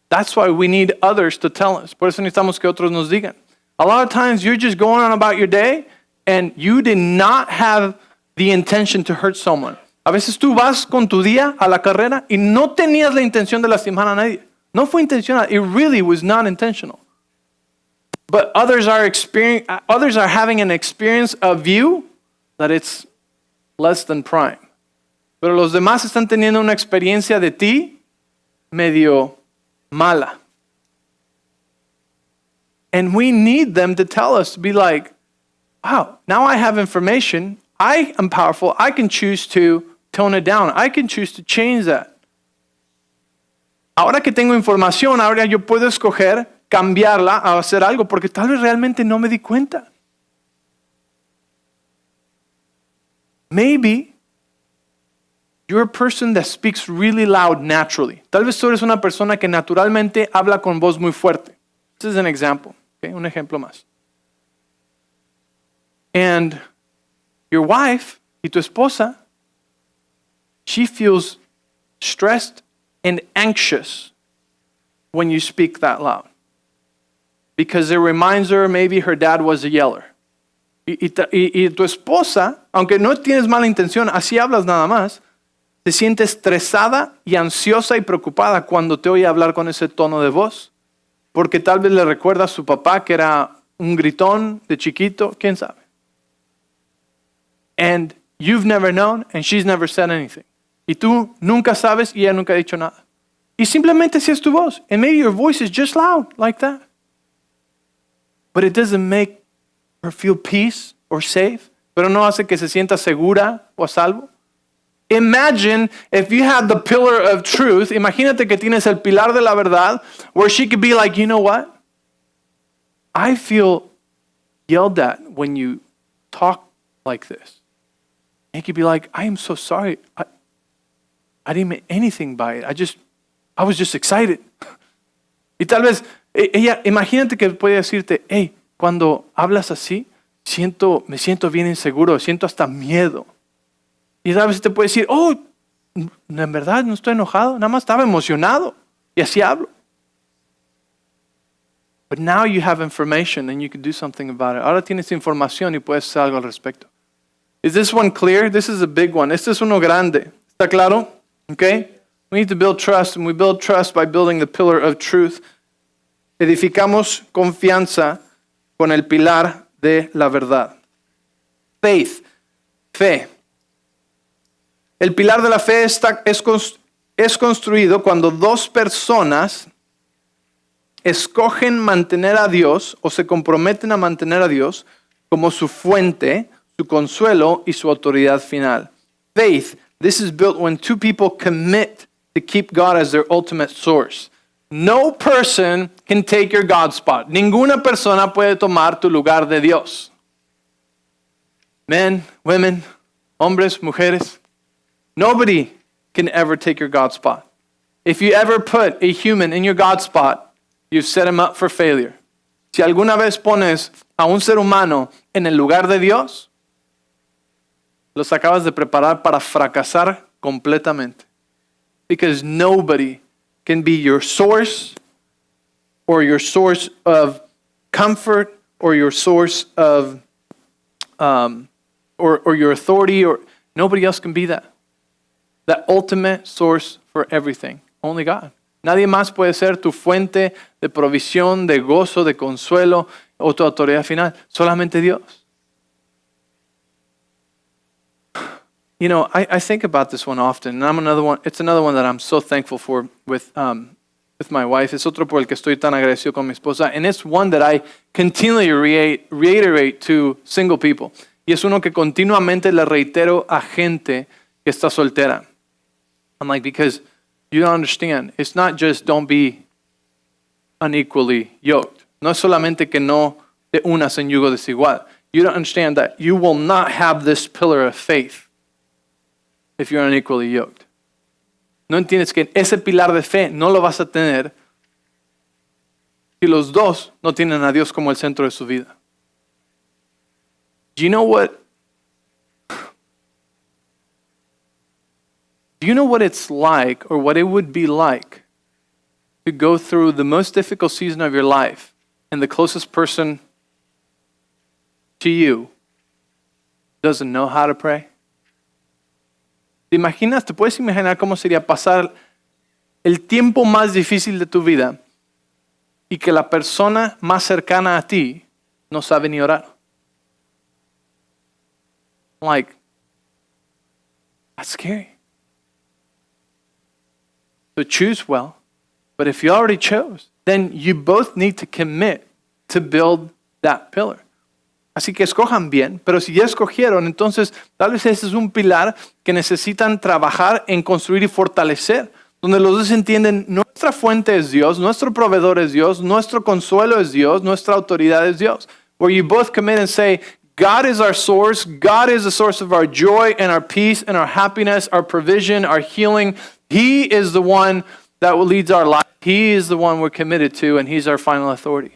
That's why we need others to tell us. Por eso necesitamos que otros nos digan. A lot of times you're just going on about your day and you did not have the intention to hurt someone. A veces tú vas con tu día a la carrera y no tenías la intención de lastimar a nadie. No fue intencional. It really was not intentional. But others are having an experience of you that it's less than prime. Pero los demás están teniendo una experiencia de ti medio mala. And we need them to tell us, to be like, wow, now I have information. I am powerful. I can choose to tone it down. I can choose to change that. Ahora que tengo información, ahora yo puedo escoger cambiarla a hacer algo porque tal vez realmente no me di cuenta. Maybe you're a person that speaks really loud naturally. Tal vez tú eres una persona que naturalmente habla con voz muy fuerte. This is an example. Okay? Un ejemplo más. And your wife y tu esposa, she feels stressed and anxious when you speak that loud. Because it reminds her maybe her dad was a yeller. Y tu esposa, aunque no tienes mala intención, así hablas nada más, se siente estresada y ansiosa y preocupada cuando te oye hablar con ese tono de voz. Porque tal vez le recuerda a su papá que era un gritón de chiquito, quién sabe. And you've never known and she's never said anything. Y tú nunca sabes y ella nunca ha dicho nada. Y simplemente si es tu voz. And maybe your voice is just loud like that. But it doesn't make her feel peace or safe. Pero no hace que se sienta segura o a salvo. Imagine if you had the pillar of truth. Imagínate que tienes el pilar de la verdad where she could be like, you know what? I feel yelled at when you talk like this. And you could be like, I am so sorry. I didn't mean anything by it. I was just excited. Y tal vez ella, imagínate que puede decirte, hey, cuando hablas así, me siento bien inseguro, siento hasta miedo. Y tal vez te puede decir, oh, en verdad no estoy enojado, nada más estaba emocionado. Y así hablo. But now you have information and you can do something about it. Ahora tienes información y puedes hacer algo al respecto. Is this one clear? This is a big one. Este es uno grande. ¿Está claro? Okay? We need to build trust, and we build trust by building the pillar of truth. Edificamos confianza con el pilar de la verdad. Faith. Fe. El pilar de la fe es construido cuando dos personas escogen mantener a Dios o se comprometen a mantener a Dios como su fuente, su consuelo y su autoridad final. Faith, this is built when two people commit to keep God as their ultimate source. No person can take your God spot. Ninguna persona puede tomar tu lugar de Dios. Men, women, hombres, mujeres. Nobody can ever take your God spot. If you ever put a human in your God spot, you've set him up for failure. Si alguna vez pones a un ser humano en el lugar de Dios, los acabas de preparar para fracasar completamente. Because nobody can be your source or your source of comfort or your source of or your authority, or nobody else can be that. The ultimate source for everything. Only God. Nadie más puede ser tu fuente de provisión, de gozo, de consuelo o tu autoridad final. Solamente Dios. You know, I think about this one often, and it's another one that I'm so thankful for with my wife. Es otro por el que estoy tan agradecido con mi esposa, and it's one that I continually reiterate to single people. Y es uno que continuamente le reitero a gente que está soltera. I'm like, because you don't understand. It's not just don't be unequally yoked. No es solamente que no te unas en yugo desigual. You don't understand that you will not have this pillar of faith if you're unequally yoked. No entiendes que ese pilar de fe no lo vas a tener si los dos no tienen a Dios como el centro de su vida. Do you know what it's like, or what it would be like to go through the most difficult season of your life and the closest person to you doesn't know how to pray? ¿Te puedes imaginar cómo sería pasar el tiempo más difícil de tu vida y que la persona más cercana a ti no sabe ni orar? Like, that's scary. So choose well. But if you already chose, then you both need to commit to build that pillar. Así que escojan bien, pero si ya escogieron, entonces tal vez ese es un pilar que necesitan trabajar en construir y fortalecer, donde los dos entienden, nuestra fuente es Dios, nuestro proveedor es Dios, nuestro consuelo es Dios, nuestra autoridad es Dios. Where you both commit and say, God is our source, God is the source of our joy and our peace and our happiness, our provision, our healing. He is the one that leads our life. He is the one we're committed to, and He's our final authority.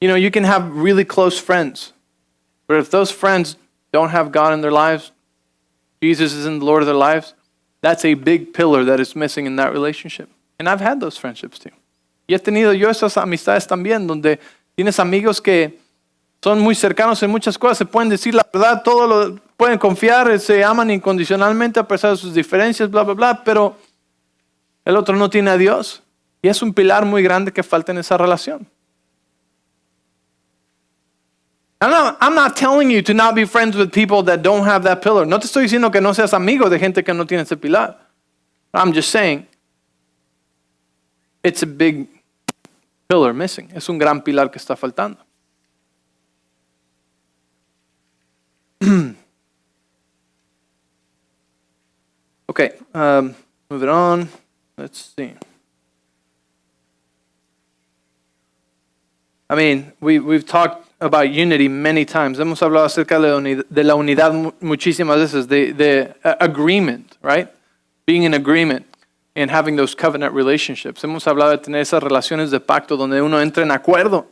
You know, you can have really close friends, but if those friends don't have God in their lives, Jesus isn't the Lord of their lives, that's a big pillar that is missing in that relationship. And I've had those friendships too. Y he tenido yo esas amistades también, donde tienes amigos que son muy cercanos en muchas cosas, se pueden decir la verdad, todo lo pueden confiar, se aman incondicionalmente a pesar de sus diferencias, bla, bla, bla, pero el otro no tiene a Dios. Y es un pilar muy grande que falta en esa relación. I'm not telling you to not be friends with people that don't have that pillar. No te estoy diciendo que no seas amigo de gente que no tiene ese pilar. I'm just saying, it's a big pillar missing. Es un gran pilar que está faltando. Okay, moving on. Let's see. I mean, we've talked about unity many times. Hemos hablado acerca de la unidad muchísimas veces, de agreement, right? Being in agreement and having those covenant relationships. Hemos hablado de tener esas relaciones de pacto donde uno entra en acuerdo.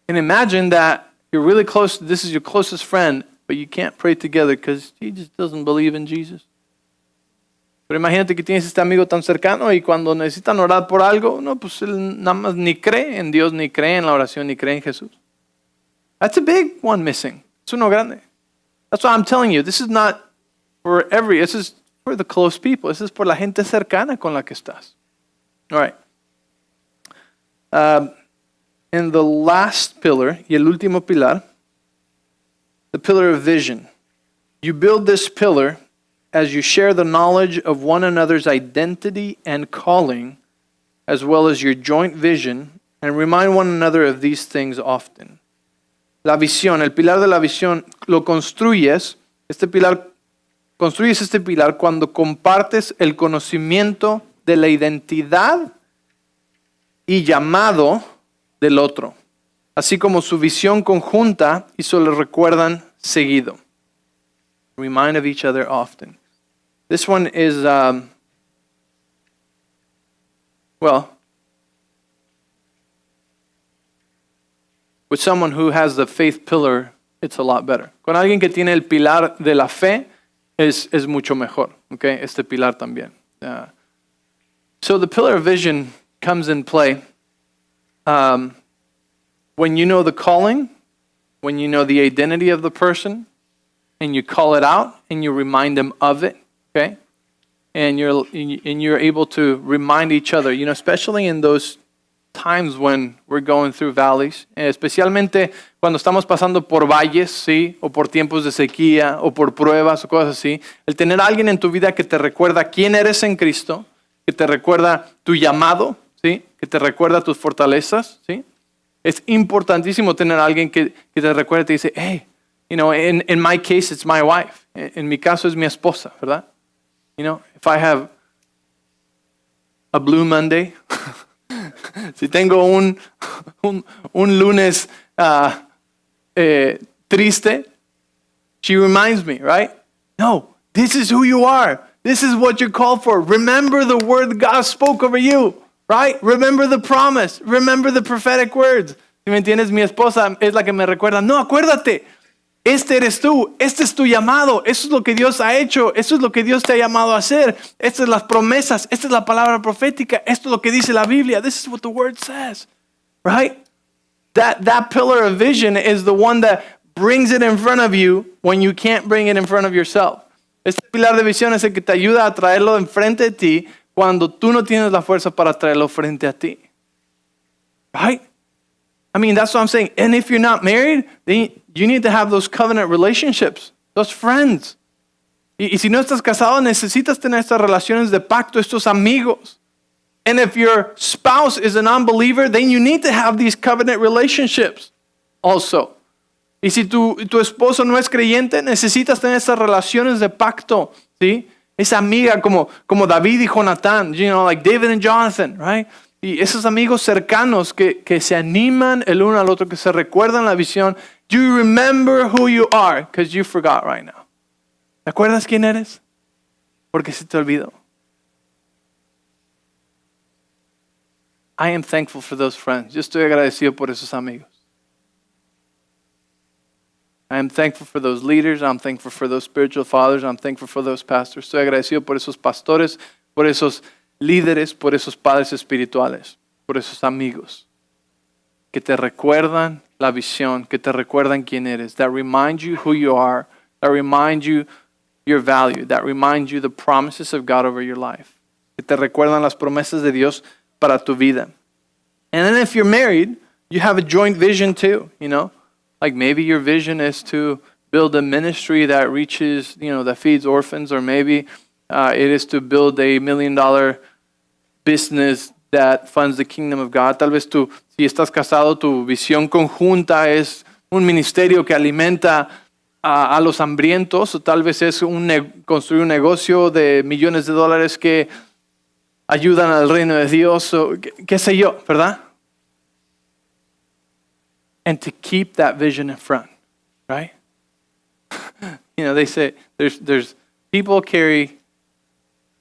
And imagine that you're really close, this is your closest friend, but you can't pray together because he just doesn't believe in Jesus. Pero imagínate que tienes este amigo tan cercano y cuando necesitan orar por algo, no, pues él nada más ni cree en Dios, ni cree en la oración, ni cree en Jesús. That's a big one missing. Es uno grande. That's why I'm telling you, this is not for this is for the close people. This is por la gente cercana con la que estás. All right. And the last pillar, y el último pilar, the pillar of vision. You build this pillar as you share the knowledge of one another's identity and calling, as well as your joint vision, and remind one another of these things often. La visión, el pilar de la visión, lo construyes este pilar cuando compartes el conocimiento de la identidad y llamado del otro, así como su visión conjunta y se lo recuerdan seguido. Remind of each other often. This one is, with someone who has the faith pillar, it's a lot better. Con alguien que tiene el pilar de la fe, es mucho mejor. Okay? Este pilar también. So the pillar of vision comes in play when you know the calling, when you know the identity of the person, and you call it out and you remind them of it. Okay? And you're able to remind each other, especially in those times when we're going through valleys, especialmente cuando estamos pasando por valles, ¿sí? O por tiempos de sequía, o por pruebas, o cosas así. El tener a alguien en tu vida que te recuerda quién eres en Cristo, que te recuerda tu llamado, ¿sí? Que te recuerda tus fortalezas, ¿sí? Es importantísimo tener a alguien que te recuerde y te dice, hey, in my case, it's my wife. En mi caso es mi esposa, ¿verdad? If I have a blue Monday, si tengo un lunes triste, she reminds me, right? No, this is who you are. This is what you're called for. Remember the word God spoke over you, right? Remember the promise. Remember the prophetic words. Si me entiendes, mi esposa es la que me recuerda, no, acuérdate, este eres tú, este es tu llamado, eso es lo que Dios ha hecho, eso es lo que Dios te ha llamado a hacer, estas son las promesas, esta es la palabra profética, esto es lo que dice la Biblia, this is what the word says, right? That pillar of vision is the one that brings it in front of you when you can't bring it in front of yourself. Este pilar de visión es el que te ayuda a traerlo enfrente de ti cuando tú no tienes la fuerza para traerlo frente a ti, right? I mean, that's what I'm saying. And if you're not married, then you need to have those covenant relationships, those friends. Y si no estás casado, necesitas tener estas relaciones de pacto, estos amigos. And if your spouse is an unbeliever, then you need to have these covenant relationships also. Y si tu esposo no es creyente, necesitas tener estas relaciones de pacto, ¿sí? Esa amiga como David y Jonatán, like David and Jonathan, right? Y esos amigos cercanos que se animan el uno al otro, que se recuerdan la visión. Do you remember who you are? Because you forgot right now. ¿Te acuerdas quién eres? Porque se te olvidó. I am thankful for those friends. Yo estoy agradecido por esos amigos. I am thankful for those leaders. I'm thankful for those spiritual fathers. I'm thankful for those pastors. Estoy agradecido por esos pastores, por esos líderes, por esos padres espirituales, por esos amigos que te recuerdan la visión, que te recuerdan quién eres, that remind you who you are, that remind you your value, that remind you the promises of God over your life, que te recuerdan las promesas de Dios para tu vida. And then if you're married, you have a joint vision too, like maybe your vision is to build a ministry that reaches, that feeds orphans, or maybe it is to build a $1 million business that funds the kingdom of God. Tal vez tú, si estás casado, tu visión conjunta es un ministerio que alimenta a los hambrientos, o tal vez es construir un negocio de millones de dólares que ayudan al reino de Dios, o qué sé yo, ¿verdad? And to keep that vision in front, right? They say there's people carry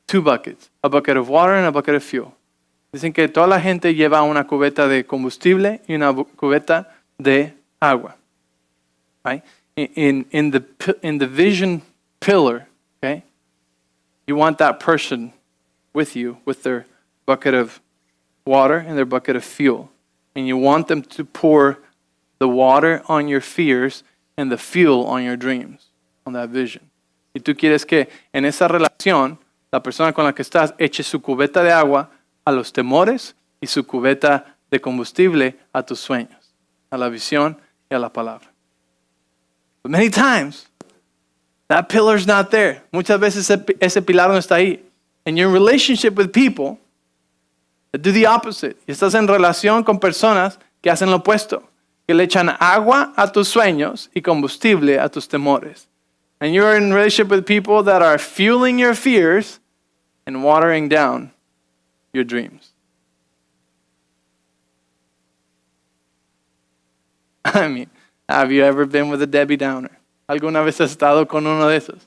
2 buckets, a bucket of water and a bucket of fuel. Dicen que toda la gente lleva una cubeta de combustible y una cubeta de agua. Right? In the vision pillar, okay? You want that person with you with their bucket of water and their bucket of fuel. And you want them to pour the water on your fears and the fuel on your dreams, on that vision. Y tú quieres que en esa relación, la persona con la que estás eche su cubeta de agua a los temores y su cubeta de combustible a tus sueños, a la visión y a la palabra. But many times, that pillar's not there. Muchas veces ese pilar no está ahí. And you're in relationship with people that do the opposite. Y estás en relación con personas que hacen lo opuesto, que le echan agua a tus sueños y combustible a tus temores. And you're in relationship with people that are fueling your fears and watering down your dreams. I mean, have you ever been with a Debbie Downer? ¿Alguna vez has estado con uno de esos?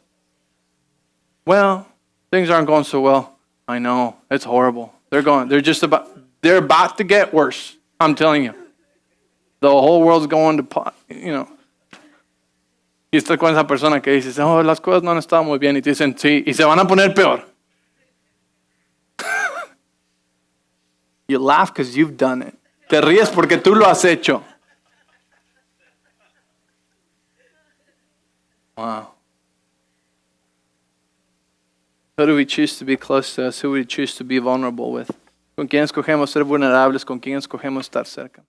Well, things aren't going so well. I know, it's horrible. They're about to get worse. I'm telling you. The whole world's going to pot, Y estás con esa persona que dices, oh, las cosas no han estado muy bien. Y te dicen, sí, y se van a poner peor. You laugh because you've done it. Te ríes porque tú lo has hecho. Wow. Who do we choose to be close to us? Who do we choose to be vulnerable with? ¿Con quién escogemos ser vulnerables? ¿Con quién escogemos estar cerca?